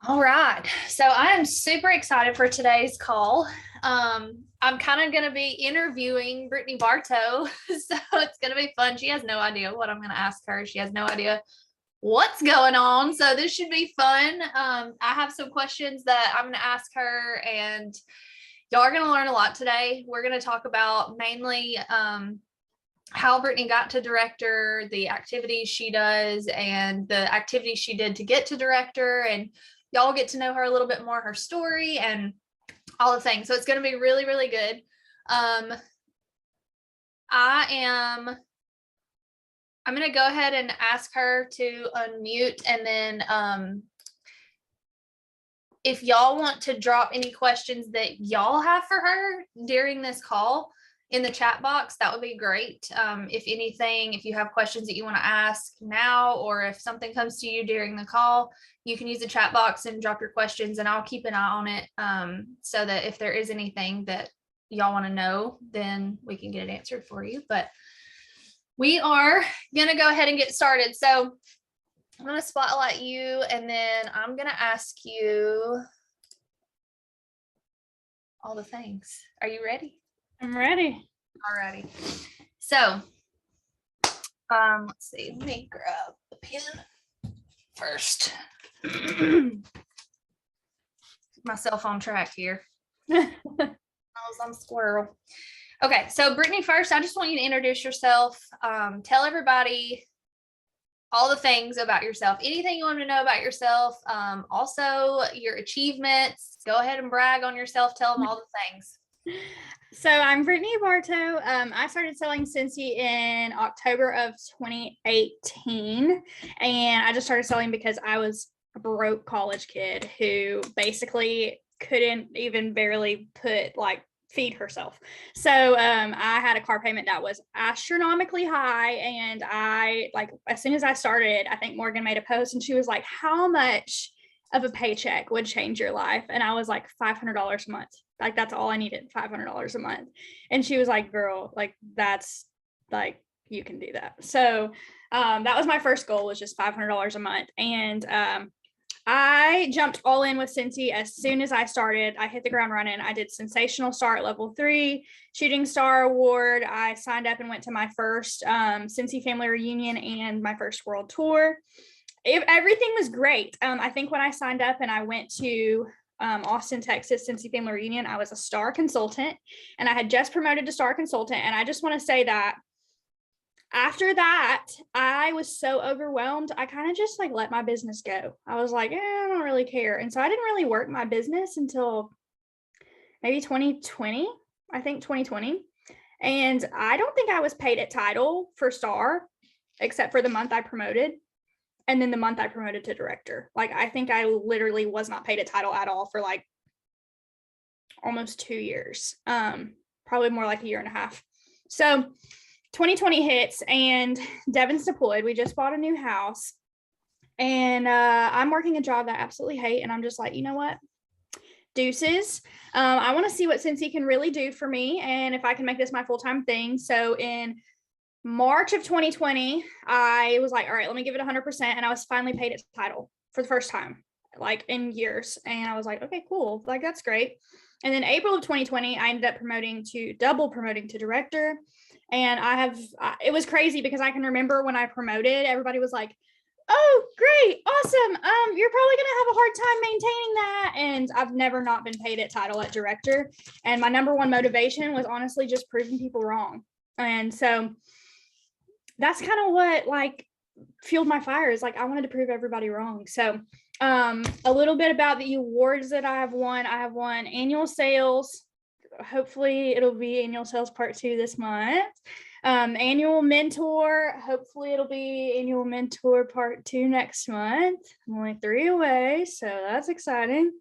All right. So I am super excited for today's call. I'm kind of going to be interviewing Brittany Bartow. So it's going to be fun. She has no idea what I'm going to ask her. She has no idea what's going on. So this should be fun. I have some questions that I'm going to ask her, and y'all are going to learn a lot today. We're going to talk about mainly how Brittany got to director, the activities she does, and the activities she did to get to director. And y'all get to know her a little bit more, her story and all the things. So it's going to be really, really good. I'm going to go ahead and ask her to unmute, and then if y'all want to drop any questions that y'all have for her during this call in the chat box, that would be great. If anything, if you have questions that you want to ask now, or if something comes to you during the call, you can use the chat box and drop your questions, and I'll keep an eye on it, so that if there is anything that y'all want to know, then we can get it answered for you. But we are going to go ahead and get started. So I'm going to spotlight you, and then I'm going to ask you all the things. Are you ready? I'm ready. Alrighty. So, let's see. Let me grab the pen first. Myself on track here. I'm squirrel. Okay, so Brittany, first, I just want you to introduce yourself. Tell everybody all the things about yourself. Anything you want to know about yourself. Also, your achievements. Go ahead and brag on yourself. Tell them all the things. So I'm Brittany Bartow. I started selling Scentsy in October of 2018, and I just started selling because I was a broke college kid who basically couldn't even barely feed herself. So I had a car payment that was astronomically high, and as soon as I started, I think Morgan made a post, and she was like, "How much of a paycheck would change your life?" And I was like, $500 a month. Like, that's all I needed, $500 a month. And she was like, "Girl, that's you can do that." So that was my first goal, was just $500 a month. And I jumped all in with Scentsy as soon as I started. I hit the ground running. I did Sensational Star at level 3, Shooting Star Award. I signed up and went to my first Scentsy family reunion and my first world tour. Everything was great. I think when I signed up and I went to Austin, Texas, Scentsy family reunion, I was a star consultant, and I had just promoted to star consultant. And I just want to say that after that, I was so overwhelmed. I kind of just let my business go. I was like, I don't really care. And so I didn't really work my business until maybe 2020, I think 2020. And I don't think I was paid at title for star, except for the month I promoted. And then the month I promoted to director. I think I literally was not paid a title at all for almost 2 years, probably more like a year and a half. So 2020 hits, and Devin's deployed. We just bought a new house, and I'm working a job that I absolutely hate. And I'm just like, you know what? Deuces. I want to see what Scentsy can really do for me, and if I can make this my full-time thing. So in March of 2020, I was like, all right, let me give it 100%. And I was finally paid at title for the first time, in years. And I was like, okay, cool. That's great. And then April of 2020, I ended up double promoting to director. And it was crazy because I can remember when I promoted, everybody was like, "Oh, great. Awesome. You're probably going to have a hard time maintaining that." And I've never not been paid at title at director. And my number one motivation was honestly just proving people wrong. And so that's kind of what fueled my fire, is I wanted to prove everybody wrong. So a little bit about the awards that I have won. I have won annual sales. Hopefully it'll be annual sales part 2 this month. Annual mentor. Hopefully it'll be annual mentor part 2 next month. I'm only 3 away, so that's exciting.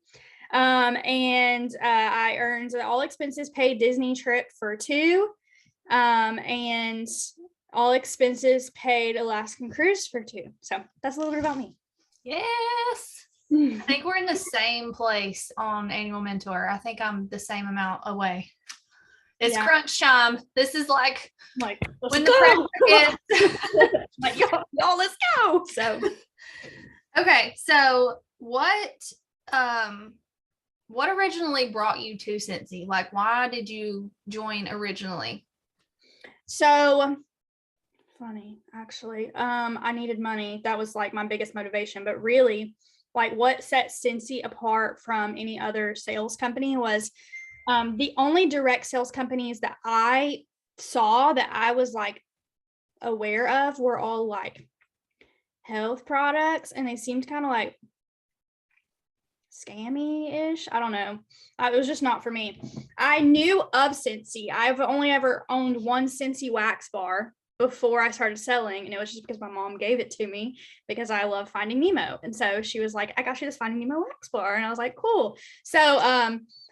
And I earned the all expenses paid Disney trip for 2. And all expenses paid Alaskan cruise for 2. So that's a little bit about me. Yes. I think we're in the same place on annual mentor. I think I'm the same amount away. It's crunch time. This is when the pressure hits. Y'all, let's go. So, okay. So what what originally brought you to Scentsy? Like, why did you join originally? So funny, actually. I needed money. That was like my biggest motivation. But really, like what set Scentsy apart from any other sales company was the only direct sales companies that I saw that I was like aware of were all like health products, and they seemed kind of like scammy-ish. I don't know. It was just not for me. I knew of Scentsy. I've only ever owned one Scentsy wax bar before I started selling, and it was just because my mom gave it to me because I love Finding Nemo. And so she was like, I got you this Finding Nemo wax bar. And I was like, cool. So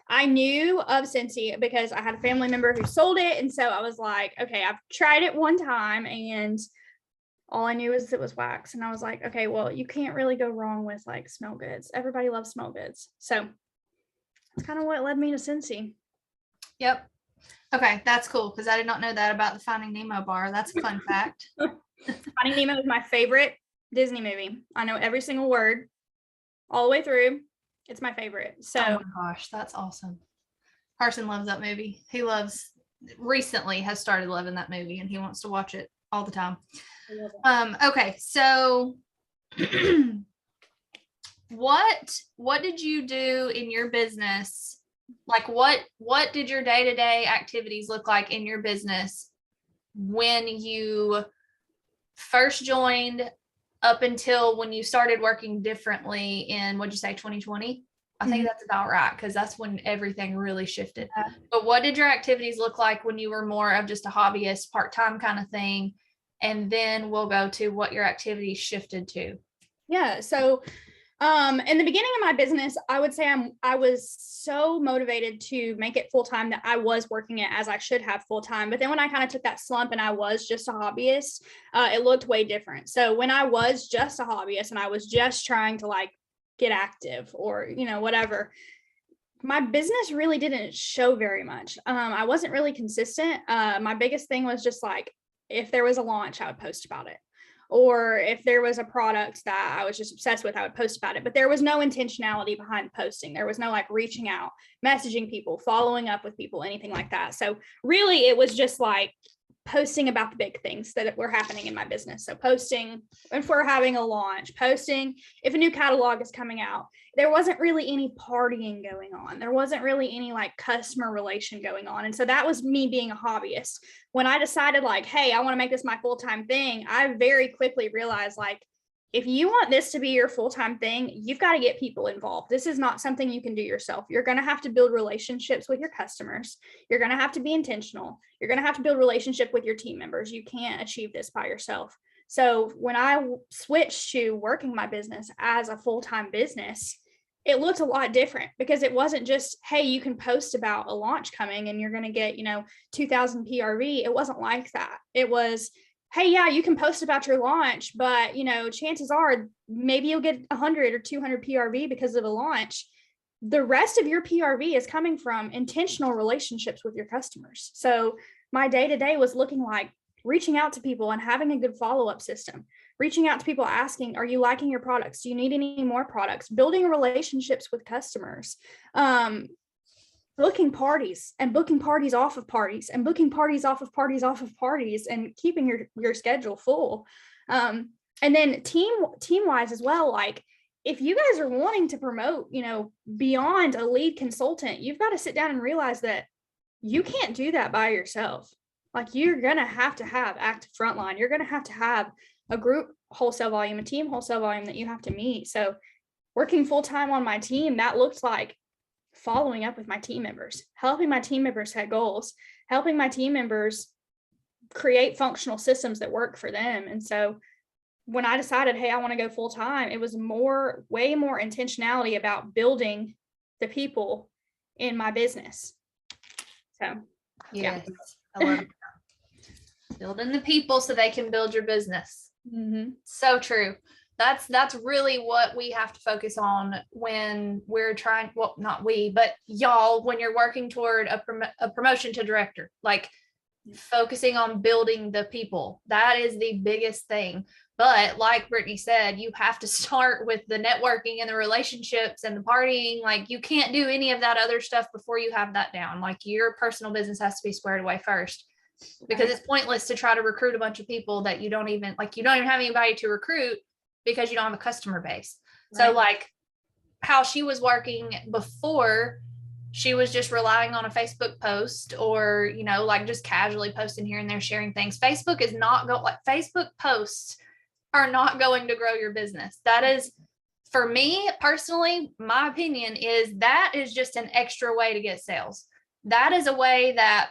I knew of Scentsy because I had a family member who sold it. And so I was like, okay, I've tried it one time and all I knew is it was wax. And I was like, okay, well, you can't really go wrong with like smell goods. Everybody loves smell goods. So that's kind of what led me to Scentsy. Yep. Okay, that's cool because I did not know that about the Finding Nemo bar. That's a fun fact. Finding Nemo is my favorite Disney movie. I know every single word all the way through. It's my favorite. So, oh my gosh, that's awesome. Carson loves that movie. He recently has started loving that movie and he wants to watch it all the time. Okay, so what did you do in your business? Like what did your day-to-day activities look like in your business when you first joined up until when you started working differently in, what'd you say, 2020? I think that's about right, because that's when everything really shifted. But what did your activities look like when you were more of just a hobbyist, part-time kind of thing? And then we'll go to what your activities shifted to. Yeah. So in the beginning of my business, I would say I was so motivated to make it full-time that I was working it as I should have full-time. But then when I kind of took that slump and I was just a hobbyist, it looked way different. So when I was just a hobbyist and I was just trying to like get active or, whatever, my business really didn't show very much. I wasn't really consistent. My biggest thing was just like, if there was a launch, I would post about it. Or if there was a product that I was just obsessed with, I would post about it. But there was no intentionality behind posting. There was no like reaching out, messaging people, following up with people, anything like that. So really it was just like posting about the big things that were happening in my business. So posting if we're having a launch, posting if a new catalog is coming out. There wasn't really any partying going on. There wasn't really any like customer relation going on. And so that was me being a hobbyist. When I decided like, hey, I want to make this my full-time thing, I very quickly realized like, if you want this to be your full-time thing, you've got to get people involved. This is not something you can do yourself. You're going to have to build relationships with your customers. You're going to have to be intentional. You're going to have to build relationship with your team members. You can't achieve this by yourself. So when I switched to working my business as a full-time business, it looked a lot different because it wasn't just, hey, you can post about a launch coming and you're going to get, 2,000 PRV. It wasn't like that. It was, hey, yeah, you can post about your launch, but, chances are maybe you'll get 100 or 200 PRV because of a launch. The rest of your PRV is coming from intentional relationships with your customers. So my day-to-day was looking like reaching out to people and having a good follow-up system, reaching out to people asking, are you liking your products? Do you need any more products? Building relationships with customers, booking parties and booking parties off of parties and booking parties off of parties off of parties and keeping your schedule full. And then team wise as well, like if you guys are wanting to promote, beyond a lead consultant, you've got to sit down and realize that you can't do that by yourself. Like you're going to have active frontline. You're going to have a group wholesale volume, a team wholesale volume that you have to meet. So working full time on my team, that looked like following up with my team members, helping my team members set goals, helping my team members create functional systems that work for them. And so when I decided, hey, I want to go full time, it was way more intentionality about building the people in my business. So yes, yeah. I love that. Building the people so they can build your business. Mm-hmm. So true. That's really what we have to focus on when we're trying, well, not we, but y'all, when you're working toward a promotion to director. Like focusing on building the people. That is the biggest thing. But like Brittany said, you have to start with the networking and the relationships and the partying. Like you can't do any of that other stuff before you have that down. Like your personal business has to be squared away first, because it's pointless to try to recruit a bunch of people that you don't even have anybody to recruit because you don't have a customer base. Right. So like how she was working before, she was just relying on a Facebook post or, like just casually posting here and there, sharing things. Facebook posts are not going to grow your business. That is, for me personally, my opinion is that is just an extra way to get sales. That is a way that,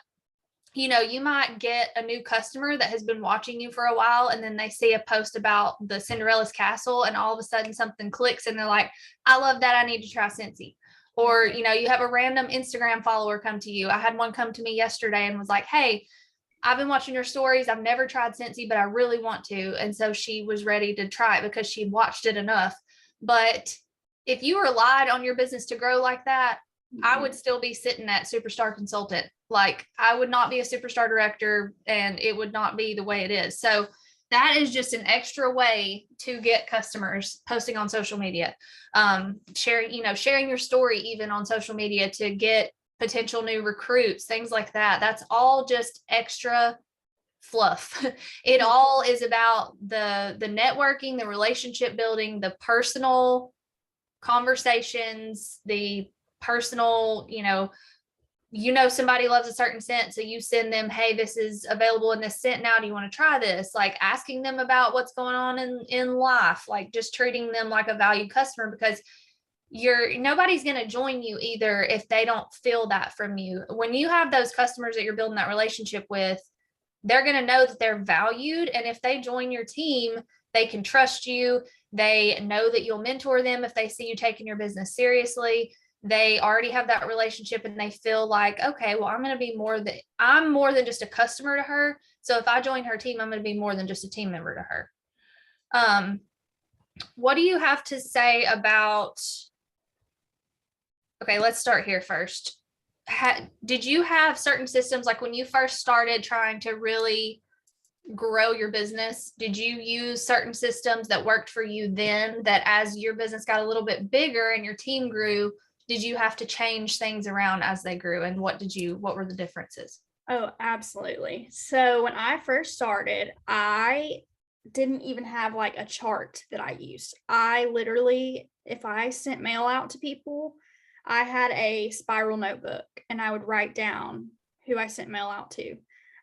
you might get a new customer that has been watching you for a while, and then they see a post about the Cinderella's castle, and all of a sudden something clicks and they're like, I love that. I need to try Scentsy. Or, you have a random Instagram follower come to you. I had one come to me yesterday and was like, hey, I've been watching your stories. I've never tried Scentsy, but I really want to. And so she was ready to try it because she'd watched it enough. But if you relied on your business to grow like that, I would still be sitting at superstar consultant. Like I would not be a superstar director, and it would not be the way it is. So that is just an extra way to get customers, posting on social media, sharing your story even on social media to get potential new recruits, things like that. That's all just extra fluff. It all is about the networking, the relationship building, the personal conversations, the personal, somebody loves a certain scent, so you send them, hey, this is available in this scent now, do you want to try this? Like asking them about what's going on in life, like just treating them like a valued customer, because nobody's going to join you either if they don't feel that from you. When you have those customers that you're building that relationship with, they're going to know that they're valued, and if they join your team, they can trust you. They know that you'll mentor them if they see you taking your business seriously. They already have that relationship and they feel like, okay, well, I'm more than just a customer to her. So if I join her team, I'm going to be more than just a team member to her. What do you have to say about, okay, let's start here first. Did you have certain systems, like when you first started trying to really grow your business, did you use certain systems that worked for you then, that as your business got a little bit bigger and your team grew, did you have to change things around as they grew? And what were the differences? Oh, absolutely. So when I first started, I didn't even have like a chart that I used. I literally, if I sent mail out to people, I had a spiral notebook and I would write down who I sent mail out to.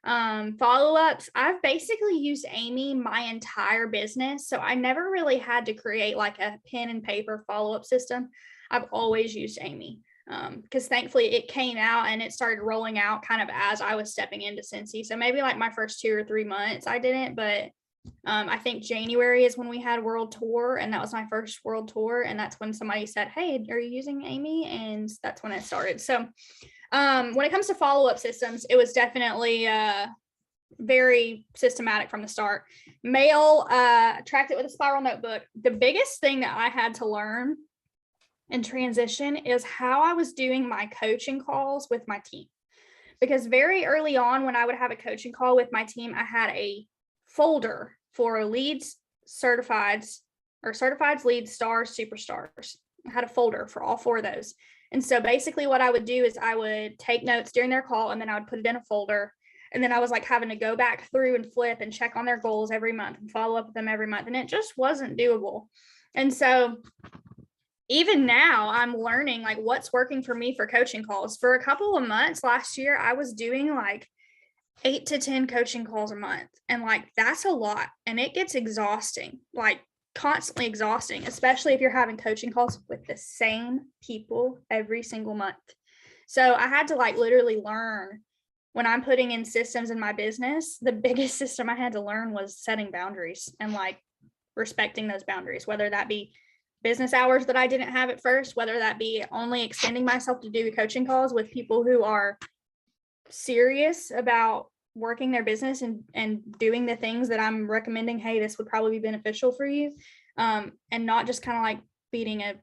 Follow-ups, I've basically used Amy my entire business. So I never really had to create like a pen and paper follow-up system. I've always used Amy because thankfully it came out and it started rolling out kind of as I was stepping into Scentsy. So maybe like my first 2 or 3 months I didn't, but I think January is when we had world tour, and that was my first world tour. And that's when somebody said, hey, are you using Amy? And that's when it started. So when it comes to follow-up systems, it was definitely very systematic from the start. Mail, tracked it with a spiral notebook. The biggest thing that I had to learn and transition is how I was doing my coaching calls with my team. Because very early on, when I would have a coaching call with my team, I had a folder for leads, certifieds, leads, stars, superstars. I had a folder for all 4 of those. And so basically what I would do is I would take notes during their call, and then I would put it in a folder. And then I was like having to go back through and flip and check on their goals every month and follow up with them every month. And it just wasn't doable. And so even now I'm learning like what's working for me for coaching calls. For a couple of months last year, I was doing like 8 to 10 coaching calls a month. And like, that's a lot. And it gets exhausting, like constantly exhausting, especially if you're having coaching calls with the same people every single month. So I had to like literally learn, when I'm putting in systems in my business, the biggest system I had to learn was setting boundaries and like respecting those boundaries, whether that be business hours that I didn't have at first, whether that be only extending myself to do coaching calls with people who are serious about working their business and doing the things that I'm recommending. Hey, this would probably be beneficial for you. And not just kind of like beating a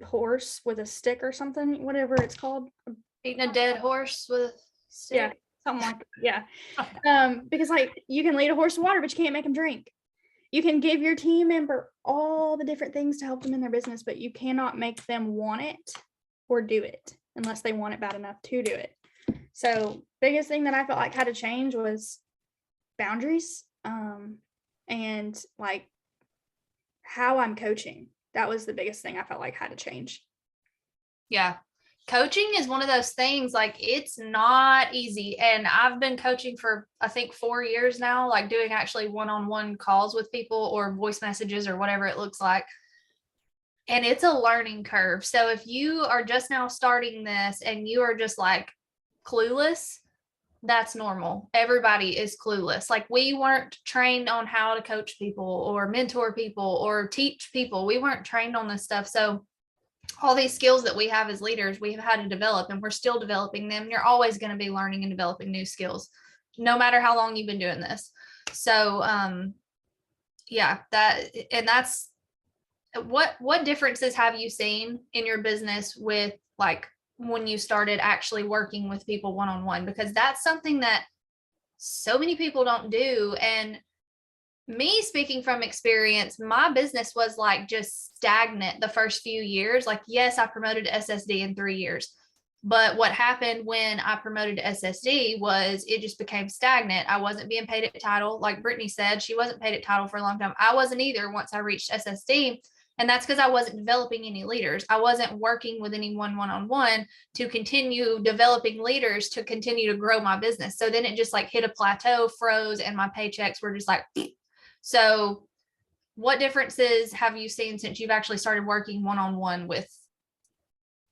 horse with a stick or something, whatever it's called. Beating a dead horse with a stick. Yeah. Something like, yeah. Because like you can lead a horse to water, but you can't make them drink. You can give your team member all the different things to help them in their business, but you cannot make them want it or do it unless they want it bad enough to do it. So biggest thing that I felt like had to change was boundaries, and like how I'm coaching. That was the biggest thing I felt like had to change. Yeah. Coaching is one of those things, like it's not easy. And I've been coaching for, I think 4 years now, like doing actually one-on-one calls with people or voice messages or whatever it looks like. And it's a learning curve. So if you are just now starting this and you are just like clueless, that's normal. Everybody is clueless. Like we weren't trained on how to coach people or mentor people or teach people. We weren't trained on this stuff. So all these skills that we have as leaders, we have had to develop, and we're still developing them. You're always going to be learning and developing new skills, no matter how long you've been doing this. So, yeah, that's what differences have you seen in your business with like when you started actually working with people one-on-one? Because that's something that so many people don't do. And me speaking from experience, my business was like just stagnant the first few years. Like, yes, I promoted to SSD in 3 years, but what happened when I promoted to SSD was it just became stagnant. I wasn't being paid at title. Like Brittany said, she wasn't paid at title for a long time. I wasn't either once I reached SSD. And that's because I wasn't developing any leaders. I wasn't working with anyone one-on-one to continue developing leaders to continue to grow my business. So then it just like hit a plateau, froze, and my paychecks were just like, so what differences have you seen since you've actually started working one-on-one with?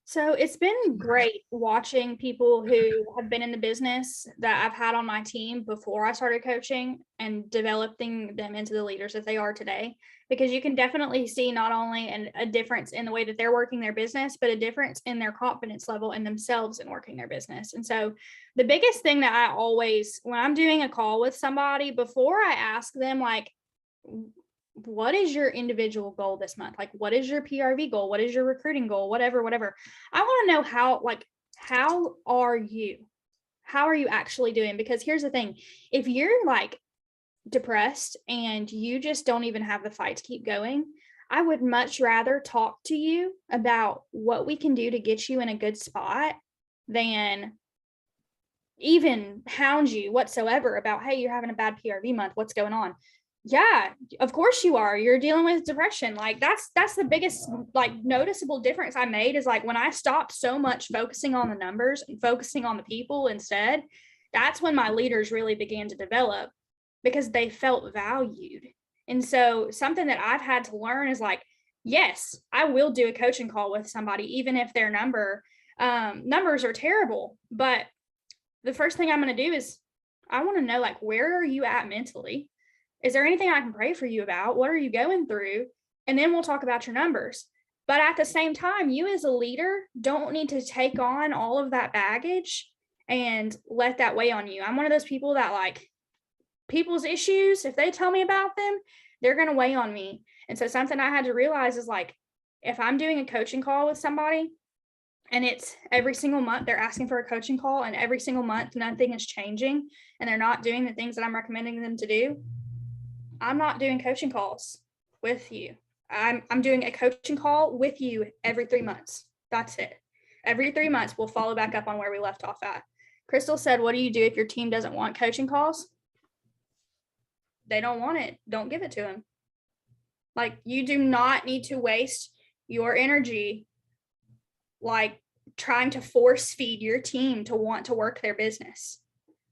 So it's been great watching people who have been in the business that I've had on my team before I started coaching and developing them into the leaders that they are today, because you can definitely see not only a difference in the way that they're working their business, but a difference in their confidence level in themselves in working their business. And so the biggest thing that I always, when I'm doing a call with somebody, before I ask them like, what is your individual goal this month? Like, what is your PRV goal? What is your recruiting goal? Whatever. I want to know how are you? How are you actually doing? Because here's the thing. If you're like depressed and you just don't even have the fight to keep going, I would much rather talk to you about what we can do to get you in a good spot than even hound you whatsoever about, hey, you're having a bad PRV month. What's going on? Yeah, of course you are. You're dealing with depression. Like that's the biggest like noticeable difference I made is like when I stopped so much focusing on the numbers and focusing on the people instead, that's when my leaders really began to develop because they felt valued. And so something that I've had to learn is like, yes, I will do a coaching call with somebody, even if their numbers are terrible. But the first thing I'm going to do is I want to know, like, where are you at mentally? Is there anything I can pray for you about? What are you going through? And then we'll talk about your numbers. But at the same time, you as a leader don't need to take on all of that baggage and let that weigh on you. I'm one of those people that like people's issues, if they tell me about them, they're going to weigh on me. And so something I had to realize is like, if I'm doing a coaching call with somebody and it's every single month they're asking for a coaching call and every single month nothing is changing and they're not doing the things that I'm recommending them to do, I'm not doing coaching calls with you. I'm doing a coaching call with you every 3 months. That's it. Every 3 months, we'll follow back up on where we left off at. Crystal said, what do you do if your team doesn't want coaching calls? They don't want it. Don't give it to them. Like, you do not need to waste your energy like trying to force feed your team to want to work their business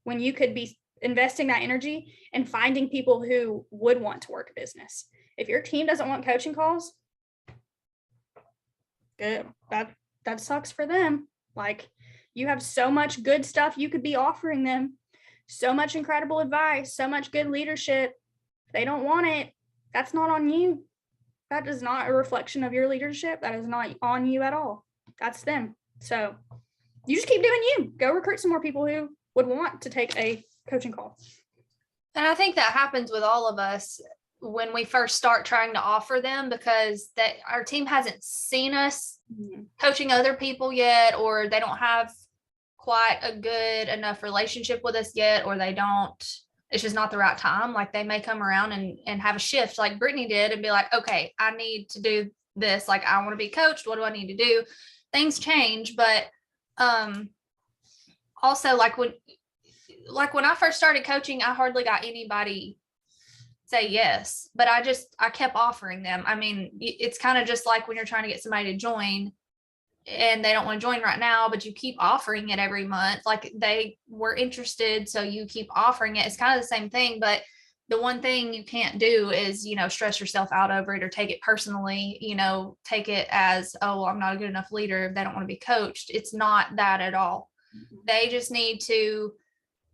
when you could be investing that energy and finding people who would want to work a business. If your team doesn't want coaching calls, good. That sucks for them. Like, you have so much good stuff you could be offering them, so much incredible advice, so much good leadership. If they don't want it, that's not on you. That is not a reflection of your leadership. That is not on you at all. That's them. So you just keep doing you. Go recruit some more people who would want to take a coaching call. And I think that happens with all of us when we first start trying to offer them, because that our team hasn't seen us coaching other people yet, or they don't have quite a good enough relationship with us yet, or they don't, it's just not the right time. Like they may come around and have a shift like Brittany did and be like, okay, I need to do this. Like I want to be coached. What do I need to do? Things change. But also like when I first started coaching, I hardly got anybody say yes, but I kept offering them. I mean, it's kind of just like when you're trying to get somebody to join and they don't want to join right now, but you keep offering it every month. Like they were interested, so you keep offering it. It's kind of the same thing, but the one thing you can't do is, stress yourself out over it or take it personally, take it as, oh, well, I'm not a good enough leader if they don't want to be coached. It's not that at all. They just need to,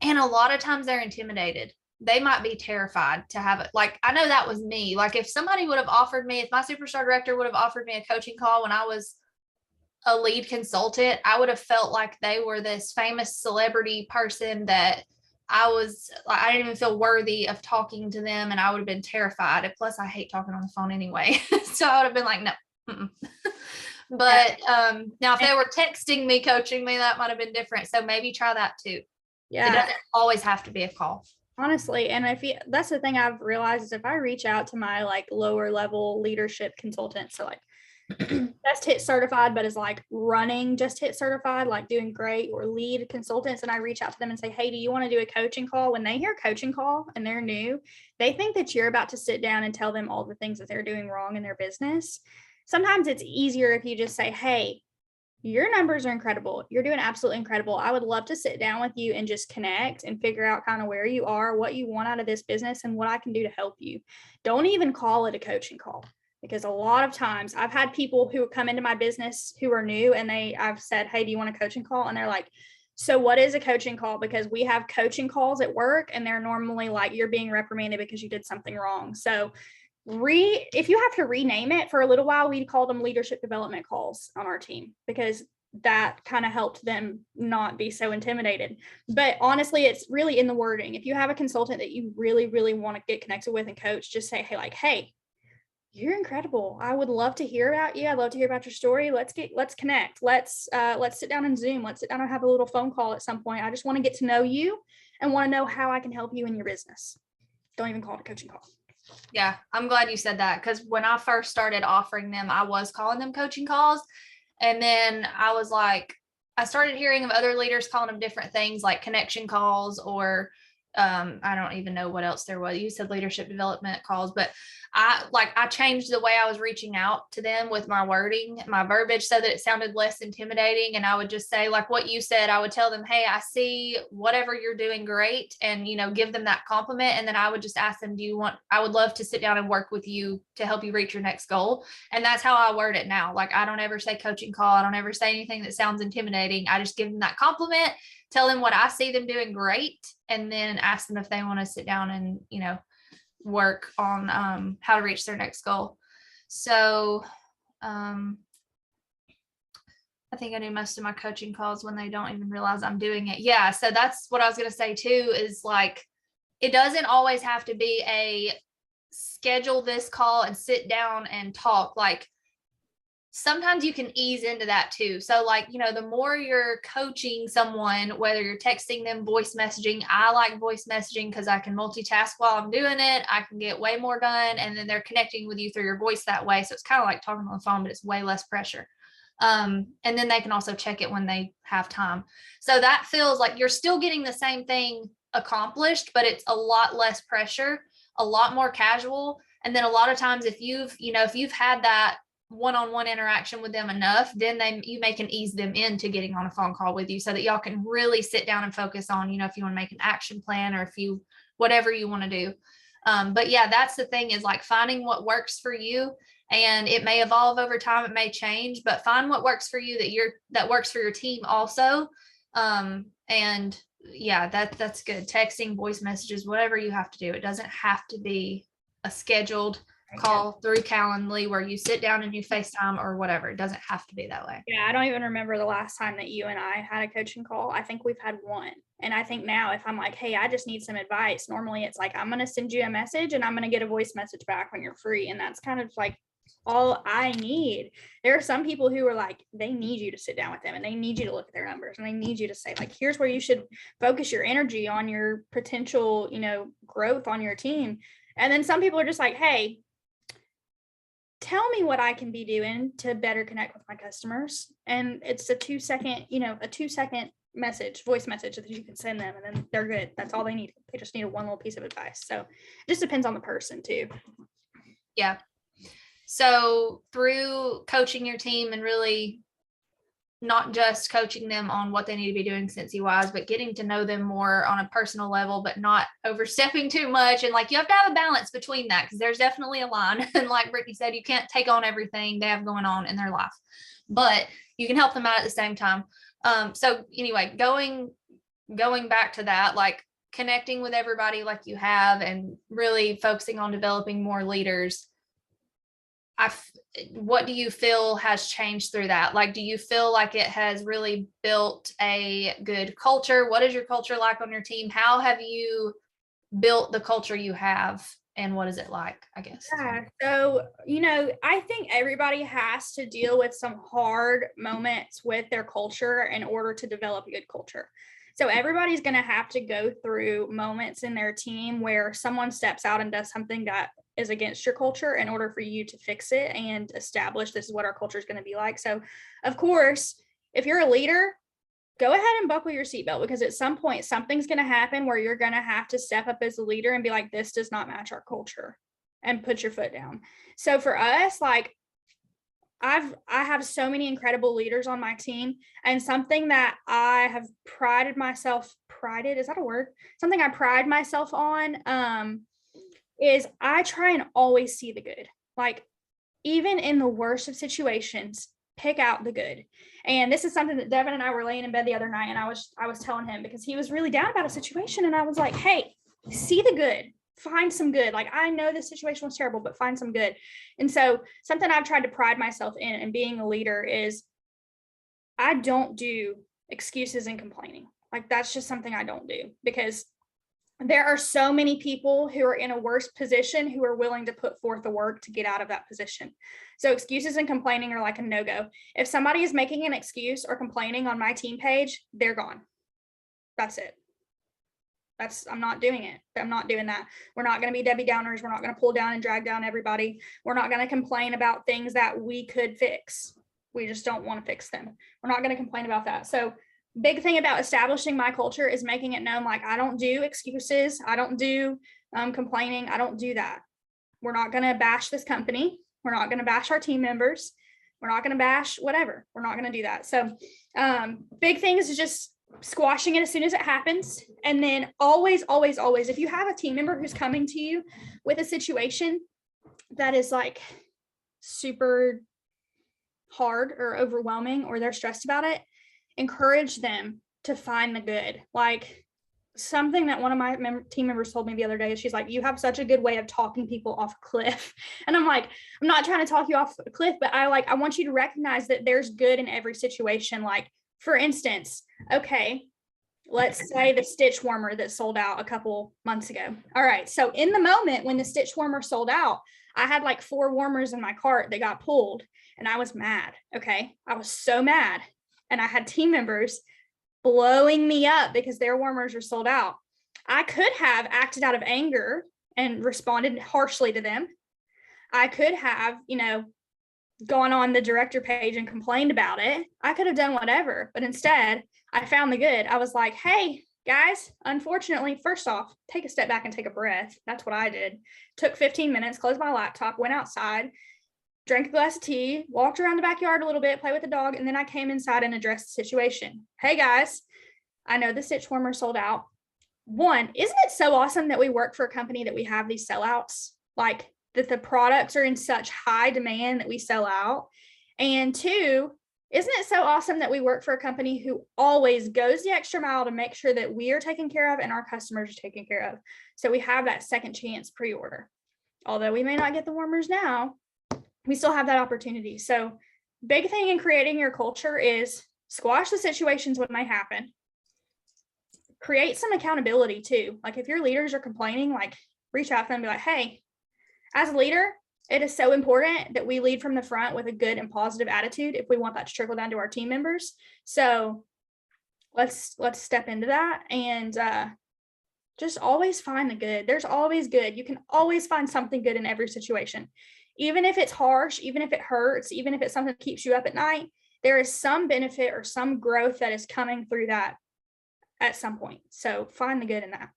and a lot of times they're intimidated. They might be terrified to have it. Like, I know that was me. Like if somebody would have offered me, if my superstar director would have offered me a coaching call when I was a lead consultant, I would have felt like they were this famous celebrity person that I didn't even feel worthy of talking to them. And I would have been terrified. And plus I hate talking on the phone anyway. So I would have been like, no. But now if they were texting me, coaching me, that might've been different. So maybe try that too. Yeah. It doesn't always have to be a call. Honestly, and that's the thing I've realized is if I reach out to my like lower level leadership consultant, so like just hit certified, but is like running just hit certified, like doing great, or lead consultants, and I reach out to them and say, hey, do you want to do a coaching call? When they hear coaching call and they're new, they think that you're about to sit down and tell them all the things that they're doing wrong in their business. Sometimes it's easier if you just say, hey, your numbers are incredible. You're doing absolutely incredible. I would love to sit down with you and just connect and figure out kind of where you are, what you want out of this business, and what I can do to help you. Don't even call it a coaching call, because a lot of times I've had people who come into my business who are new and I've said, hey, do you want a coaching call? And they're like, so what is a coaching call? Because we have coaching calls at work and they're normally like, you're being reprimanded because you did something wrong. So if you have to rename it, for a little while, we called them leadership development calls on our team, because that kind of helped them not be so intimidated. But honestly, it's really in the wording. If you have a consultant that you really, really want to get connected with and coach, just say, hey, you're incredible. I would love to hear about you. I'd love to hear about your story. Let's connect. Let's sit down and Zoom. Let's sit down and have a little phone call at some point. I just want to get to know you and want to know how I can help you in your business. Don't even call it a coaching call. Yeah, I'm glad you said that, because when I first started offering them, I was calling them coaching calls. And then I started hearing of other leaders calling them different things like connection calls, or I don't even know what else there was. You said leadership development calls, but I changed the way I was reaching out to them with my wording, my verbiage, so that it sounded less intimidating. And I would just say, like what you said, I would tell them, hey, I see whatever you're doing great, and, give them that compliment. And then I would just ask them, I would love to sit down and work with you to help you reach your next goal. And that's how I word it now. Like, I don't ever say coaching call. I don't ever say anything that sounds intimidating. I just give them that compliment, tell them what I see them doing great, and then ask them if they want to sit down and, work on how to reach their next goal. So I think I do most of my coaching calls when they don't even realize I'm doing it. Yeah. So that's what I was going to say too, is like, it doesn't always have to be a schedule this call and sit down and talk. Like, sometimes you can ease into that too. So like, the more you're coaching someone, whether you're texting them, voice messaging, I like voice messaging because I can multitask while I'm doing it. I can get way more done. And then they're connecting with you through your voice that way. So it's kind of like talking on the phone, but it's way less pressure. And then they can also check it when they have time. So that feels like you're still getting the same thing accomplished, but it's a lot less pressure, a lot more casual. And then a lot of times if you've had that one-on-one interaction with them enough, then you can ease them into getting on a phone call with you, so that y'all can really sit down and focus on, if you want to make an action plan, or whatever you want to do. But yeah, that's the thing, is like finding what works for you, and it may evolve over time. It may change, but find what works for you that works for your team also. And yeah, that's good. Texting, voice messages, whatever you have to do. It doesn't have to be a scheduled call through Calendly where you sit down and you FaceTime or whatever. It doesn't have to be that way. Yeah, I don't even remember the last time that you and I had a coaching call. I think we've had one. And I think now if I'm like, hey, I just need some advice, normally it's like, I'm going to send you a message and I'm going to get a voice message back when you're free. And that's kind of like all I need. There are some people who are like, they need you to sit down with them and they need you to look at their numbers and they need you to say, like, here's where you should focus your energy on your potential, growth on your team. And then some people are just like, hey, tell me what I can be doing to better connect with my customers. And it's a 2-second voice message that you can send them, and then they're good. That's all they need. They just need one little piece of advice. So it just depends on the person too. Yeah. So through coaching your team and really not just coaching them on what they need to be doing Scentsy wise, but getting to know them more on a personal level, but not overstepping too much. And like, you have to have a balance between that, because there's definitely a line. And like Brittany said, you can't take on everything they have going on in their life, but you can help them out at the same time. So anyway, going back to that, like connecting with everybody like you have and really focusing on developing more leaders. What do you feel has changed through that? Like, do you feel like it has really built a good culture? What is your culture like on your team? How have you built the culture you have, and what is it like, I guess? Yeah. So, I think everybody has to deal with some hard moments with their culture in order to develop a good culture. So everybody's going to have to go through moments in their team where someone steps out and does something that is against your culture in order for you to fix it and establish this is what our culture is going to be like. So, of course, if you're a leader, go ahead and buckle your seatbelt, because at some point something's going to happen where you're going to have to step up as a leader and be like, this does not match our culture, and put your foot down. So for us, like, I have so many incredible leaders on my team, and something that I have prided myself on is I try and always see the good. Like, even in the worst of situations, pick out the good. And this is something that Devin and I were laying in bed the other night, and I was telling him, because he was really down about a situation, and I was like, hey, see the good. Find some good. Like, I know this situation was terrible, but find some good. And so something I've tried to pride myself in and being a leader is I don't do excuses and complaining. Like, that's just something I don't do, because there are so many people who are in a worse position who are willing to put forth the work to get out of that position. So excuses and complaining are like a no-go. If somebody is making an excuse or complaining on my team page, they're gone. That's it. I'm not doing it. I'm not doing that. We're not going to be Debbie Downers. We're not going to pull down and drag down everybody. We're not going to complain about things that we could fix. We just don't want to fix them. We're not going to complain about that. So big thing about establishing my culture is making it known, like, I don't do excuses. I don't do complaining. I don't do that. We're not going to bash this company. We're not going to bash our team members. We're not going to bash whatever. We're not going to do that. So big thing is just squashing it as soon as it happens. And then always, if you have a team member who's coming to you with a situation that is like super hard or overwhelming, or they're stressed about it, encourage them to find the good. Like, something that one of my team members told me the other day is, she's like, you have such a good way of talking people off a cliff. And I'm like, I'm not trying to talk you off a cliff, but I want you to recognize that there's good in every situation. Like, for instance, okay, let's say the stitch warmer that sold out a couple months ago. All right. So in the moment when the stitch warmer sold out, I had like 4 warmers in my cart that got pulled, and I was mad. Okay. I was so mad. And I had team members blowing me up because their warmers were sold out. I could have acted out of anger and responded harshly to them. I could have, gone on the director page and complained about it. I could have done whatever, but instead I found the good. I was like, hey guys, unfortunately, first off, take a step back and take a breath. That's what I did. Took 15 minutes, closed my laptop, went outside, drank a glass of tea, walked around the backyard a little bit, played with the dog, and then I came inside and addressed the situation. Hey guys, I know the stitch warmer sold out. 1, isn't it so awesome that we work for a company that we have these sellouts? Like, that the products are in such high demand that we sell out. And 2, isn't it so awesome that we work for a company who always goes the extra mile to make sure that we are taken care of and our customers are taken care of? So we have that second chance pre-order. Although we may not get the warmers now, we still have that opportunity. So big thing in creating your culture is squash the situations when they happen. Create some accountability too. Like, if your leaders are complaining, like, reach out to them and be like, hey, as a leader, It is so important that we lead from the front with a good and positive attitude if we want that to trickle down to our team members. So let's step into that and just always find the good. There's always good. You can always find something good in every situation. Even if it's harsh, even if it hurts, even if it's something that keeps you up at night, there is some benefit or some growth that is coming through that at some point. So find the good in that.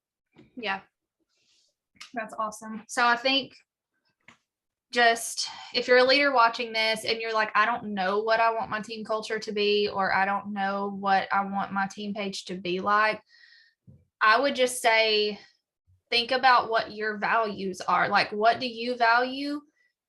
Yeah. That's awesome. So I think just if you're a leader watching this and you're like, I don't know what I want my team culture to be, or I don't know what I want my team page to be like, I would just say, think about what your values are. Like, what do you value?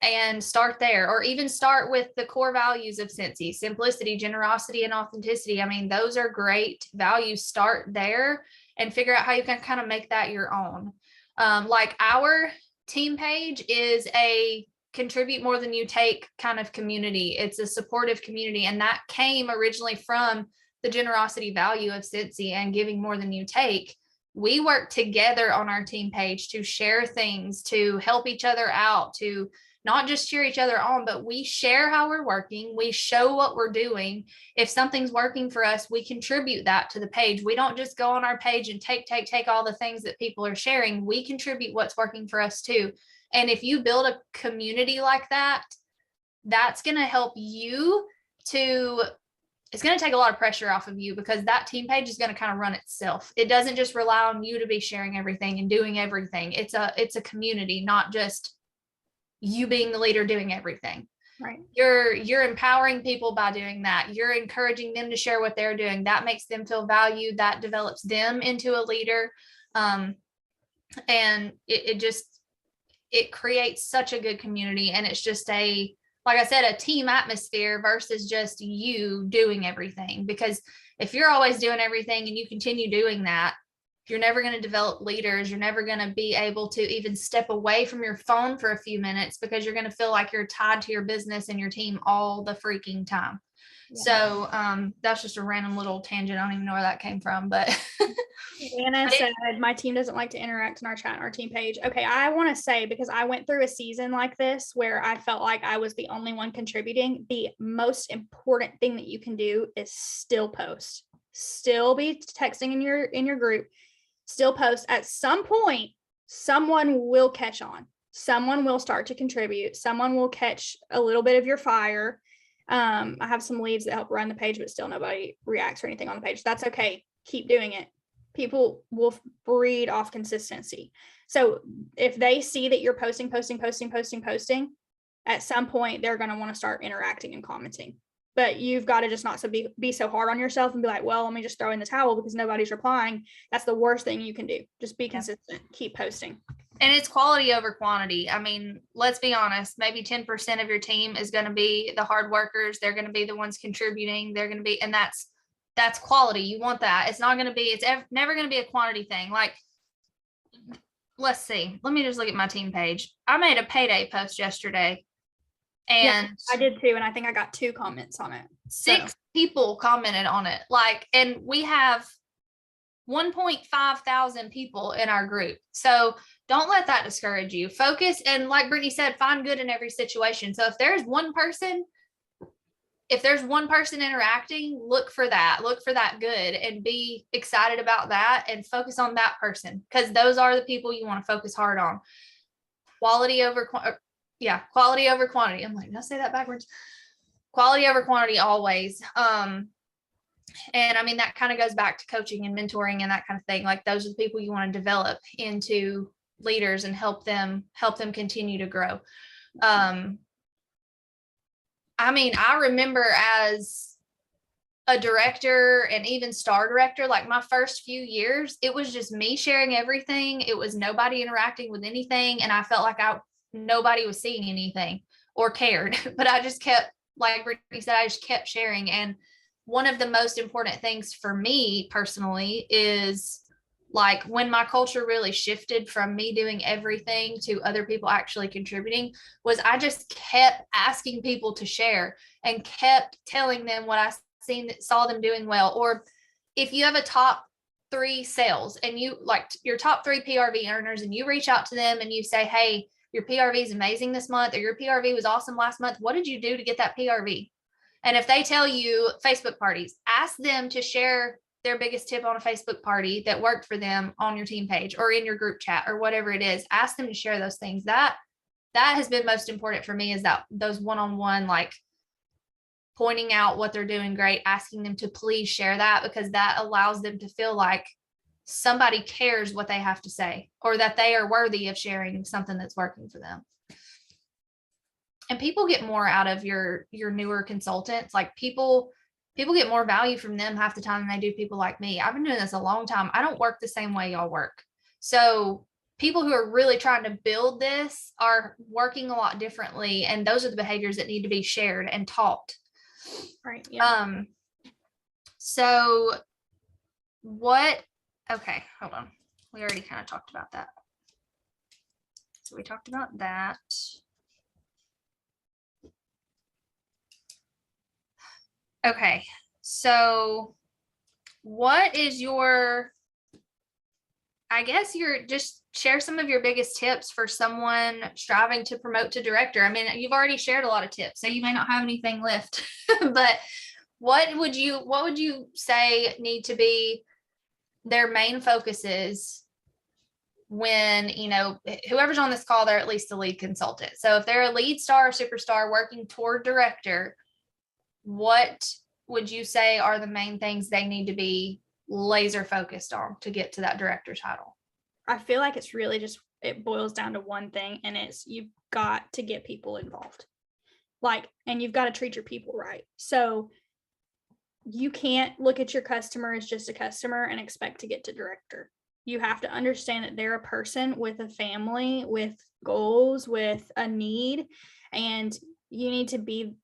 And start there, or even start with the core values of Scentsy: simplicity, generosity, and authenticity. I mean, those are great values. Start there and figure out how you can kind of make that your own. Like our team page is a contribute more than you take kind of community. It's a supportive community. And that came originally from the generosity value of Scentsy and giving more than you take. We work together on our team page to share things, to help each other out, to not just cheer each other on, but we share how we're working. We show what we're doing. If something's working for us, we contribute that to the page. We don't just go on our page and take all the things that people are sharing. We contribute what's working for us too. And if you build a community like that, that's going to help you to, it's going to take a lot of pressure off of you, because that team page is going to kind of run itself. It doesn't just rely on you to be sharing everything and doing everything. It's a community, not just you being the leader doing everything. Right. You're empowering people by doing that. You're encouraging them to share what they're doing. That makes them feel valued. That develops them into a leader. And it creates such a good community. And it's just like I said, a team atmosphere versus just you doing everything. Because if you're always doing everything and you continue doing that, you're never going to develop leaders. You're never going to be able to even step away from your phone for a few minutes, because you're going to feel like you're tied to your business and your team all the freaking time. Yeah. So that's just a random little tangent. I don't even know where that came from, but Anna said my team doesn't like to interact in our chat, our team page. Okay, I want to say, because I went through a season like this where I felt like I was the only one contributing, the most important thing that you can do is still post. Still be texting in your group. Still post. At some point, someone will catch on. Someone will start to contribute. Someone will catch a little bit of your fire. I have some leads that help run the page, but still nobody reacts or anything on the page. That's okay. Keep doing it. People will breed off consistency. So if they see that you're posting, at some point they're going to want to start interacting and commenting. But you've got to just not be so hard on yourself and be like, well, let me just throw in the towel because nobody's replying. That's the worst thing you can do. Just be consistent. Keep posting. And it's quality over quantity. I mean, let's be honest, maybe 10% of your team is going to be the hard workers. They're going to be the ones contributing. They're going to be, and that's quality. You want that. It's not going to be, it's never going to be a quantity thing. Like, let's see, let me just look at my team page. I made a payday post yesterday. And I did too. And I think I got 2 comments on it. 6 people commented on it. Like, and we have 1.5 thousand people in our group. So don't let that discourage you. Focus. And like Brittany said, find good in every situation. So if there's one person interacting, look for that good and be excited about that and focus on that person, because those are the people you want to focus hard on. Quality over quantity. I'm like, did I say that backwards? Quality over quantity always. And I mean, that kind of goes back to coaching and mentoring and that kind of thing. Like, those are the people you want to develop into leaders and help them continue to grow. I mean, I remember as a director and even star director, like my first few years, it was just me sharing everything. It was nobody interacting with anything. And I felt like nobody was seeing anything or cared, but I just kept, like Brittany said, I just kept sharing. And one of the most important things for me personally is, like, when my culture really shifted from me doing everything to other people actually contributing, was I just kept asking people to share and kept telling them what I saw them doing well. Or if you have a top 3 sales and you like your top 3 PRV earners and you reach out to them and you say, hey, your PRV is amazing this month, or your PRV was awesome last month. What did you do to get that PRV? And if they tell you Facebook parties, ask them to share their biggest tip on a Facebook party that worked for them on your team page or in your group chat or whatever it is. Ask them to share those things. That has been most important for me, is that those one-on-one, like pointing out what they're doing great, asking them to please share that, because that allows them to feel like somebody cares what they have to say, or that they are worthy of sharing something that's working for them. And people get more out of your newer consultants. Like people get more value from them half the time than they do people like me. I've been doing this a long time. I don't work the same way y'all work. So people who are really trying to build this are working a lot differently. And those are the behaviors that need to be shared and taught. Right. Yeah. So okay, hold on. We already kind of talked about that. So we talked about that. Okay, so what is just share some of your biggest tips for someone striving to promote to director. I mean, you've already shared a lot of tips, so you may not have anything left, but what would you say need to be their main focuses when, whoever's on this call, they're at least a lead consultant. So if they're a lead star or superstar working toward director, what would you say are the main things they need to be laser focused on to get to that director title? I feel like it's really just, it boils down to one thing, and it's you've got to get people involved. And you've got to treat your people right. So you can't look at your customer as just a customer and expect to get to director. You have to understand that they're a person with a family, with goals, with a need, and you need to be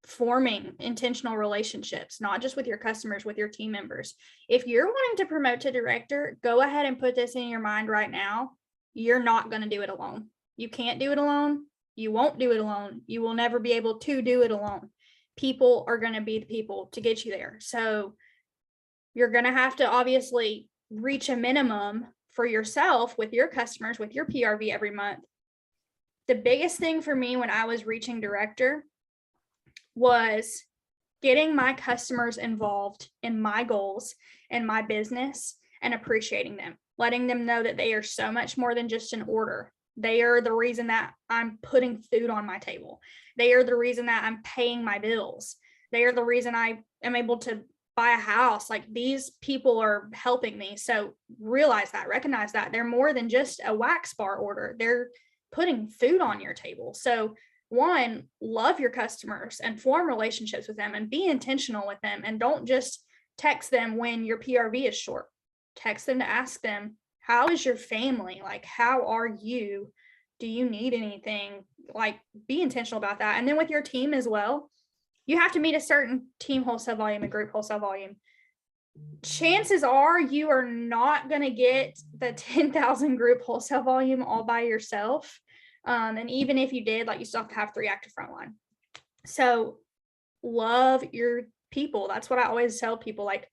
forming intentional relationships, not just with your customers, with your team members. If you're wanting to promote to director, go ahead and put this in your mind right now. You're not going to do it alone. You can't do it alone. You won't do it alone. You will never be able to do it alone. People are going to be the people to get you there. So you're going to have to obviously reach a minimum for yourself with your customers, with your PRV every month. The biggest thing for me when I was reaching director was getting my customers involved in my goals and my business and appreciating them, letting them know that they are so much more than just an order. They are the reason that I'm putting food on my table. They are the reason that I'm paying my bills. They are the reason I am able to buy a house. Like, these people are helping me. So realize that, recognize that they're more than just a wax bar order. They're putting food on your table. So one, love your customers and form relationships with them and be intentional with them. And don't just text them when your PRV is short. Text them to ask them, how is your family? Like, how are you? Do you need anything? Like, be intentional about that. And then with your team as well, you have to meet a certain team wholesale volume and group wholesale volume. Chances are you are not going to get the 10,000 group wholesale volume all by yourself. And even if you did, like, you still have to have 3 active frontline. So love your people. That's what I always tell people, like,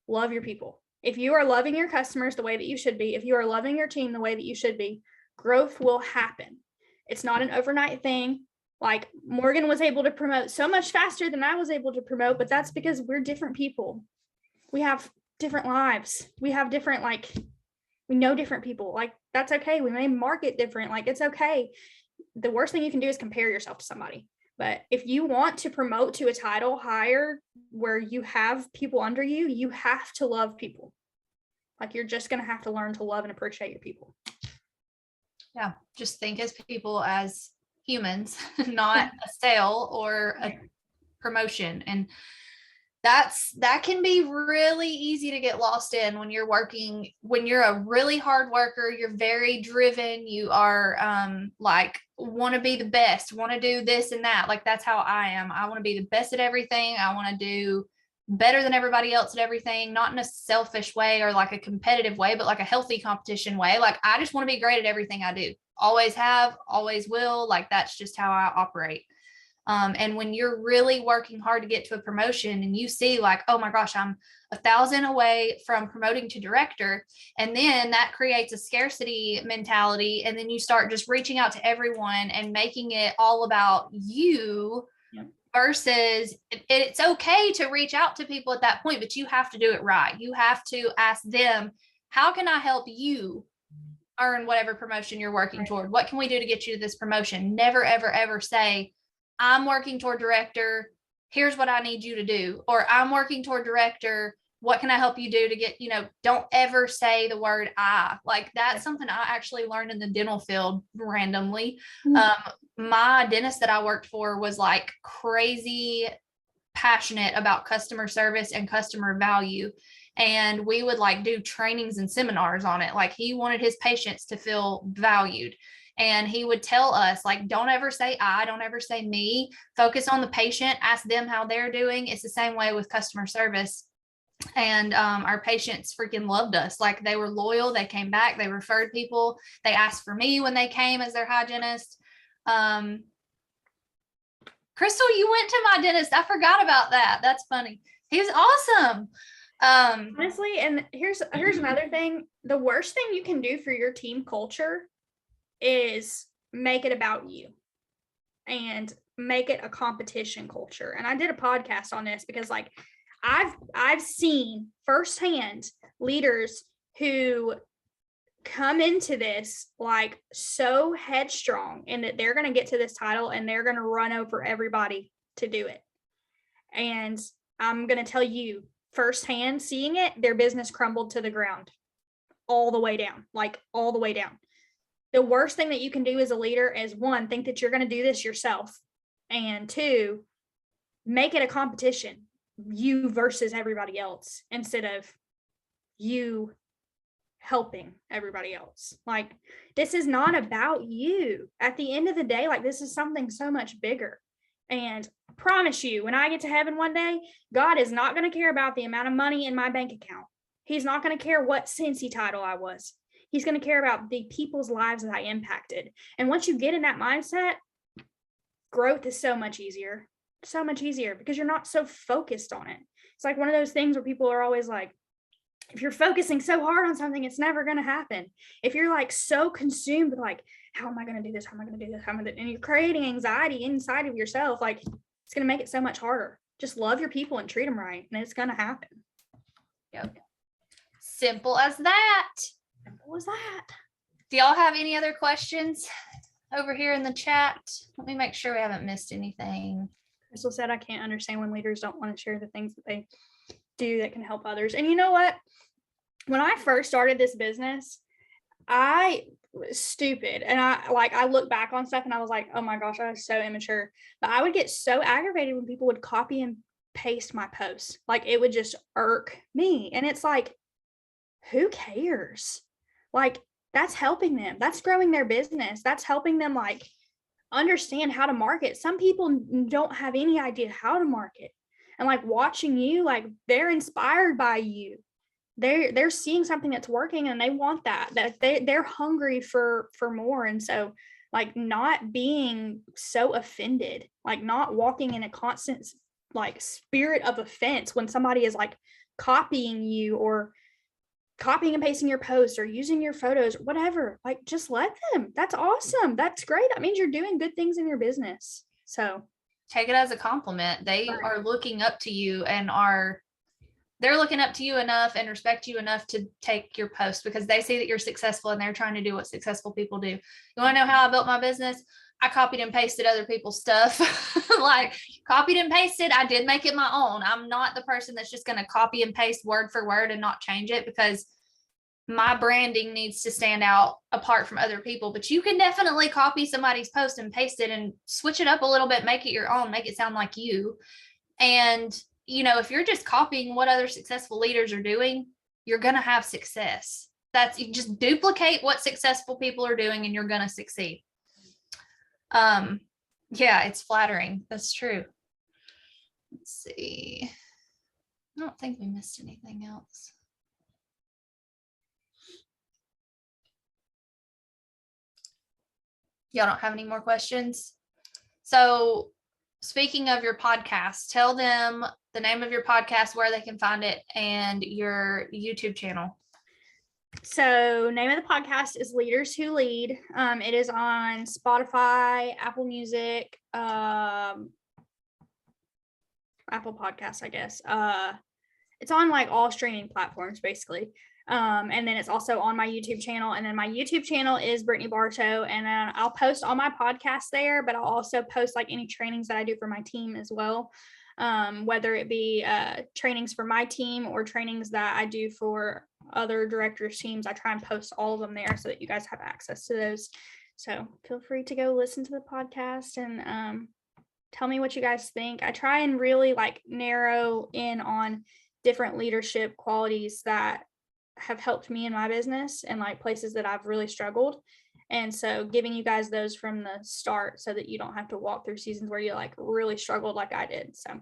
love your people. If you are loving your customers the way that you should be, if you are loving your team the way that you should be, growth will happen. It's not an overnight thing. Like, Morgan was able to promote so much faster than I was able to promote, but that's because we're different people. We have different lives. We have different, we know different people. Like, that's okay. We may market different. Like, it's okay. The worst thing you can do is compare yourself to somebody. But if you want to promote to a title higher where you have people under you, you have to love people. Like, you're just going to have to learn to love and appreciate your people. Yeah. Just think as people, as humans, not a sale or a promotion. And that can be really easy to get lost in when you're working, when you're a really hard worker, you're very driven, you are want to be the best, want to do this and that. Like, that's how I am. I want to be the best at everything. I want to do better than everybody else at everything, not in a selfish way or like a competitive way, but like a healthy competition way. Like, I just want to be great at everything I do. Always have, always will. Like, that's just how I operate. And when you're really working hard to get to a promotion and you see like, oh my gosh, I'm 1,000 away from promoting to director. And then that creates a scarcity mentality. And then you start just reaching out to everyone and making it all about you. Yep. Versus it's okay to reach out to people at that point, but you have to do it right. You have to ask them, how can I help you earn whatever promotion you're working toward? What can we do to get you to this promotion? Never, ever, ever say, I'm working toward director. Here's what I need you to do. Or I'm working toward director. What can I help you do to get, don't ever say the word I. Like that's something I actually learned in the dental field randomly. My dentist that I worked for was like crazy passionate about customer service and customer value. And we would like do trainings and seminars on it. Like he wanted his patients to feel valued. And he would tell us, like, don't ever say I, don't ever say me, focus on the patient, ask them how they're doing. It's the same way with customer service. And our patients freaking loved us. Like they were loyal. They came back. They referred people. They asked for me when they came as their hygienist. Crystal, you went to my dentist. I forgot about that. That's funny. He was awesome. Honestly, and here's another thing. The worst thing you can do for your team culture is make it about you and make it a competition culture. And I did a podcast on this because like I've seen firsthand leaders who come into this like so headstrong and that they're going to get to this title and they're going to run over everybody to do it. And I'm going to tell you firsthand, seeing it, their business crumbled to the ground all the way down, like all the way down. The worst thing that you can do as a leader is one, think that you're going to do this yourself. And two, make it a competition, you versus everybody else, instead of you helping everybody else. Like this is not about you. At the end of the day, like this is something so much bigger. And I promise you, when I get to heaven one day, God is not going to care about the amount of money in my bank account. He's not going to care what Scentsy title I was. He's going to care about the people's lives that I impacted. And once you get in that mindset, growth is so much easier because you're not so focused on it. It's like one of those things where people are always like, if you're focusing so hard on something, it's never going to happen. If you're like so consumed with like, how am I going to do this? How am I going to do this? And you're creating anxiety inside of yourself, like it's going to make it so much harder. Just love your people and treat them right. And it's going to happen. Yep. Simple as that. Simple as that. Do y'all have any other questions over here in the chat? Let me make sure we haven't missed anything. Crystal said, I can't understand when leaders don't want to share the things that they do that can help others. And you know what? When I first started this business, I was stupid. And I look back on stuff and I was like, oh my gosh, I was so immature. But I would get so aggravated when people would copy and paste my posts. Like it would just irk me. And it's like, who cares? Like that's helping them. That's growing their business. That's helping them like understand how to market. Some people don't have any idea how to market. And like watching you, like they're inspired by you. They're seeing something that's working and they want that they're hungry for more. And so like not being so offended, like not walking in a constant like spirit of offense when somebody is like copying you or copying and pasting your posts or using your photos, whatever, like just let them. That's awesome. That's great. That means you're doing good things in your business. So take it as a compliment. They are looking up to you and they're looking up to you enough and respect you enough to take your post because they see that you're successful and they're trying to do what successful people do. You want to know how I built my business? I copied and pasted other people's stuff. Like copied and pasted. I did make it my own. I'm not the person that's just going to copy and paste word for word and not change it because my branding needs to stand out apart from other people. But you can definitely copy somebody's post and paste it and switch it up a little bit, make it your own, make it sound like you. And if you're just copying what other successful leaders are doing, you're going to have success. You just duplicate what successful people are doing and you're going to succeed. Yeah, it's flattering. That's true. Let's see. I don't think we missed anything else. Y'all don't have any more questions? So speaking of your podcast, tell them the name of your podcast, where they can find it, and your YouTube channel. So name of the podcast is Leaders Who Lead. It is on Spotify, Apple Music, Apple Podcasts, I guess. It's on like all streaming platforms basically. And then it's also on my YouTube channel. And then my YouTube channel is Brittany Bartow. And I'll post all my podcasts there, but I'll also post like any trainings that I do for my team as well. Whether it be trainings for my team or trainings that I do for other directors' teams. I try and post all of them there so that you guys have access to those. So feel free to go listen to the podcast and tell me what you guys think. I try and really like narrow in on different leadership qualities that have helped me in my business and like places that I've really struggled. And so giving you guys those from the start so that you don't have to walk through seasons where you like really struggled like I did. So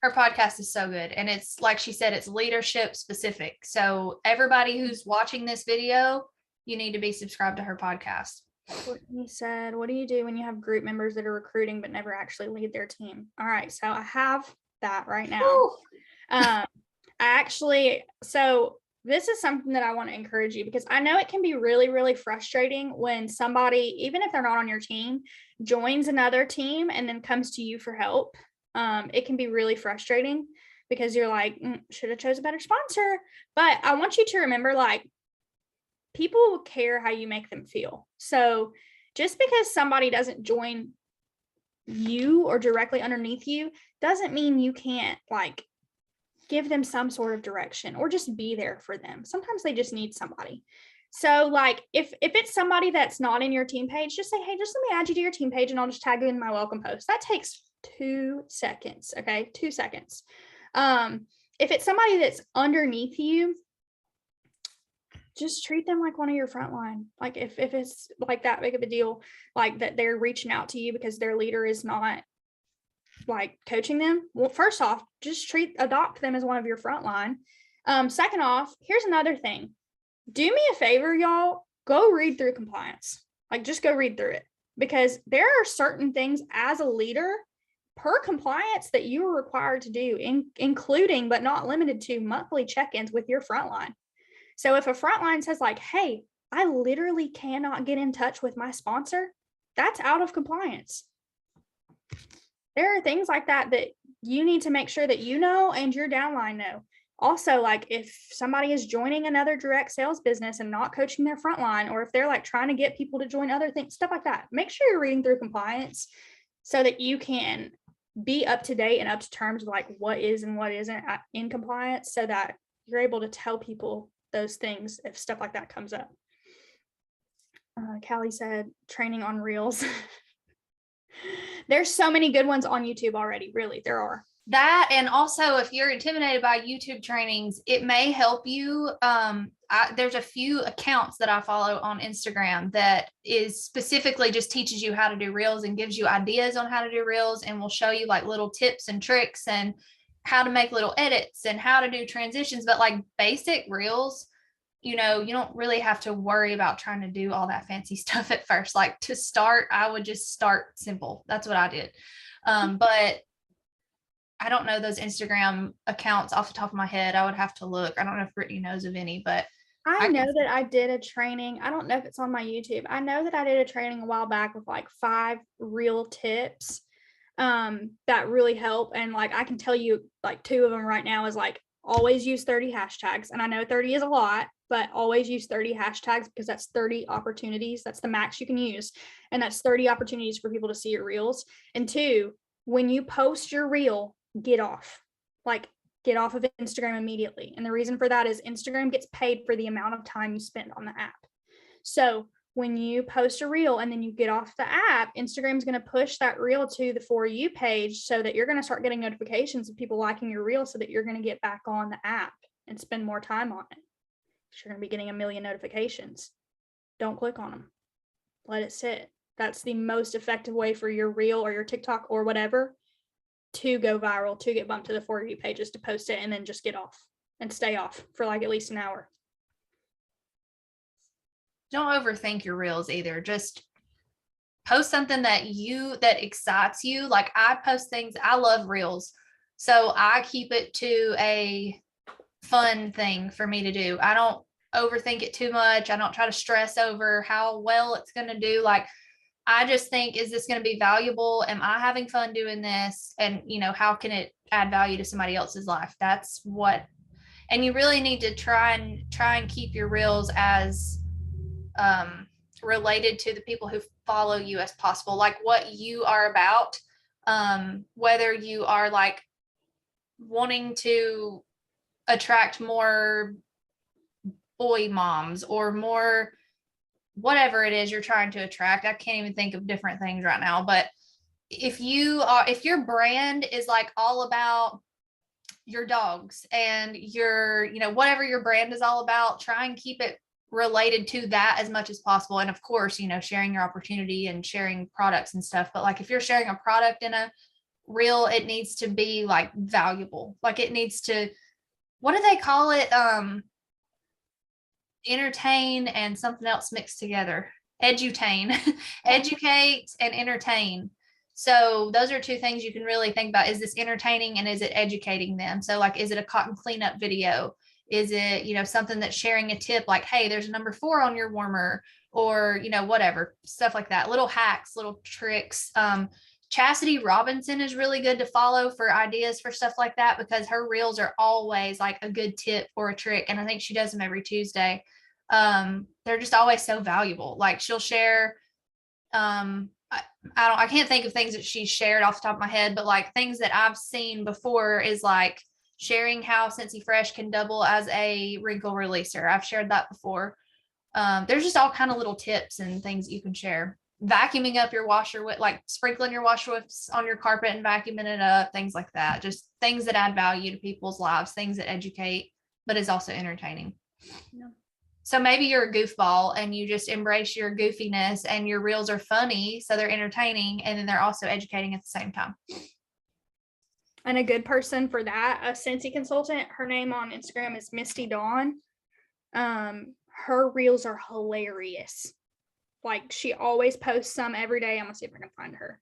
her podcast is so good. And it's like she said, it's leadership specific. So everybody who's watching this video, you need to be subscribed to her podcast. Brittany said, what do you do when you have group members that are recruiting but never actually lead their team? All right. So I have that right now. So this is something that I want to encourage you, because I know it can be really, really frustrating when somebody, even if they're not on your team, joins another team and then comes to you for help. It can be really frustrating because you're like, should have chose a better sponsor. But I want you to remember, like, people will care how you make them feel. So just because somebody doesn't join you or directly underneath you doesn't mean you can't like give them some sort of direction or just be there for them. Sometimes they just need somebody. So like if it's somebody that's not in your team page, just say, hey, just let me add you to your team page and I'll just tag you in my welcome post. That takes 2 seconds. Okay. 2 seconds. If it's somebody that's underneath you, just treat them like one of your frontline. Like if it's like that big of a deal, like that they're reaching out to you because their leader is not like coaching them. Well, first off, just adopt them as one of your frontline. Second off, here's another thing. Do me a favor, y'all, go read through compliance. Like just go read through it, because there are certain things as a leader per compliance that you are required to do, including but not limited to monthly check-ins with your frontline. So if a frontline says like, hey, I literally cannot get in touch with my sponsor, that's out of compliance. There are things like that that you need to make sure that you know and your downline know. Also, like if somebody is joining another direct sales business and not coaching their frontline, or if they're like trying to get people to join other things, stuff like that, make sure you're reading through compliance so that you can be up to date and up to terms with like what is and what isn't in compliance, so that you're able to tell people those things if stuff like that comes up. Callie said training on reels. There's so many good ones on YouTube already. Really, there are. That, and also if you're intimidated by YouTube trainings, it may help you. There's a few accounts that I follow on Instagram that is specifically just teaches you how to do reels and gives you ideas on how to do reels, and will show you like little tips and tricks and how to make little edits and how to do transitions. But like basic reels, you don't really have to worry about trying to do all that fancy stuff at first. Like to start, I would just start simple. That's what I did. But I don't know those Instagram accounts off the top of my head. I would have to look. I don't know if Brittany knows of any, but I know that I did a training. I don't know if it's on my YouTube. I know that I did a training a while back with like 5 real tips that really help. And like, I can tell you like 2 of them right now is like, always use 30 hashtags. And I know 30 is a lot, but always use 30 hashtags, because that's 30 opportunities. That's the max you can use. And that's 30 opportunities for people to see your reels. And 2, when you post your reel, get off of Instagram immediately. And the reason for that is Instagram gets paid for the amount of time you spend on the app. So when you post a reel and then you get off the app, Instagram's going to push that reel to the For You page, so that you're going to start getting notifications of people liking your reel, so that you're going to get back on the app and spend more time on it. You're going to be getting a million notifications. Don't click on them. Let it sit. That's the most effective way for your reel or your TikTok or whatever to go viral, to get bumped to the For You pages, to post it and then just get off and stay off for like at least an hour. Don't overthink your reels either. Just post something that excites you. Like I post things, I love reels. So I keep it to a fun thing for me to do. I don't overthink it too much. I don't try to stress over how well it's going to do. Like I just think, is this going to be valuable? Am I having fun doing this? And, how can it add value to somebody else's life? That's what, and you really need to try and keep your reels as related to the people who follow you as possible, like what you are about. Whether you are like wanting to attract more boy moms or more whatever it is you're trying to attract. I can't even think of different things right now, but if your brand is like all about your dogs and your, whatever your brand is all about, try and keep it related to that as much as possible. And of course, sharing your opportunity and sharing products and stuff. But like if you're sharing a product in a reel, it needs to be like valuable. Like it needs to, what do they call it? Entertain and something else mixed together. Edutain. Educate and entertain. So those are two things you can really think about. Is this entertaining and is it educating them? So like, is it a cotton cleanup video? Is it, something that's sharing a tip like, hey, there's a number 4 on your warmer, or, whatever, stuff like that. Little hacks, little tricks. Chastity Robinson is really good to follow for ideas for stuff like that, because her reels are always like a good tip or a trick. And I think she does them every Tuesday. They're just always so valuable. Like she'll share, I can't think of things that she's shared off the top of my head, but like things that I've seen before is like sharing how Scentsy Fresh can double as a wrinkle releaser. I've shared that before. There's just all kind of little tips and things you can share. Vacuuming up your washer with, like sprinkling your washer with on your carpet and vacuuming it up, things like that. Just things that add value to people's lives, things that educate, but is also entertaining. Yeah. So maybe you're a goofball and you just embrace your goofiness and your reels are funny. So they're entertaining and then they're also educating at the same time. And a good person for that, a Scentsy consultant, her name on Instagram is Misty Dawn. Her reels are hilarious. Like she always posts some every day. I'm gonna see if I can find her.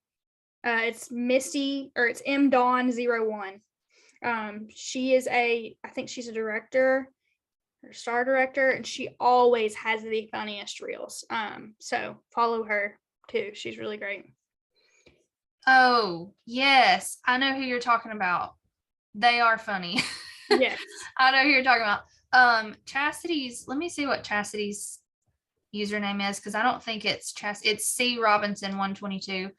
It's Misty, or it's M Dawn 01. She is I think she's a director or star director, and she always has the funniest reels. So follow her too. She's really great. Oh, yes. I know who you're talking about. They are funny. Yes. I know who you're talking about. Chastity's, let me see what Chastity's username is, because I don't think it's it's C Robinson 122.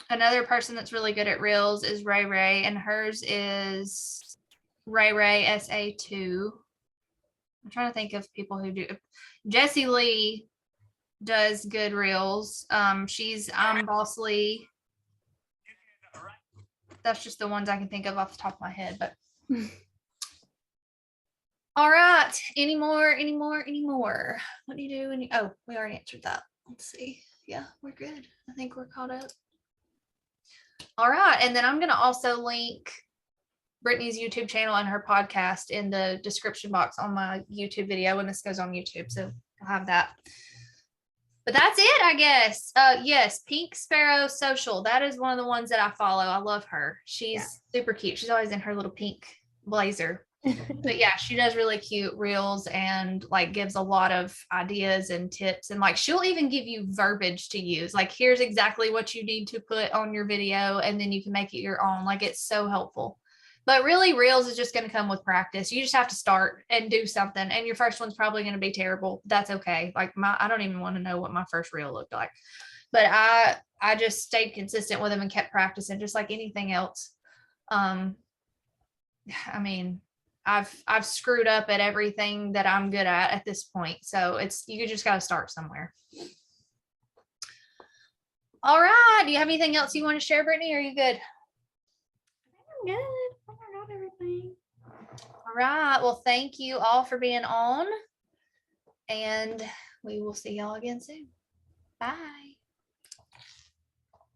Another person that's really good at reels is Ray Ray, and hers is Ray Ray SA2. I'm trying to think of people who do. Jessie Lee does good reels. She's Boss Lee. That's just the ones I can think of off the top of my head, but all right. Any more? What do you do when you, oh, we already answered that. Let's see. Yeah, we're good. I think we're caught up. All right. And then I'm going to also link Brittany's YouTube channel and her podcast in the description box on my YouTube video when this goes on YouTube. So I'll have that. But that's it, I guess. Yes, Pink Sparrow Social. That is one of the ones that I follow. I love her. She's super cute. She's always in her little pink blazer. But yeah, she does really cute reels and like gives a lot of ideas and tips, and like she'll even give you verbiage to use. Like, here's exactly what you need to put on your video, and then you can make it your own. Like, it's so helpful. But really, reels is just going to come with practice. You just have to start and do something, and your first one's probably going to be terrible. That's okay. Like I don't even want to know what my first reel looked like, but I just stayed consistent with them and kept practicing, just like anything else. I mean, I've screwed up at everything that I'm good at this point. So you just got to start somewhere. All right. Do you have anything else you want to share, Brittany? Or are you good? I'm good. I forgot everything. All right. Well, thank you all for being on, and we will see y'all again soon. Bye.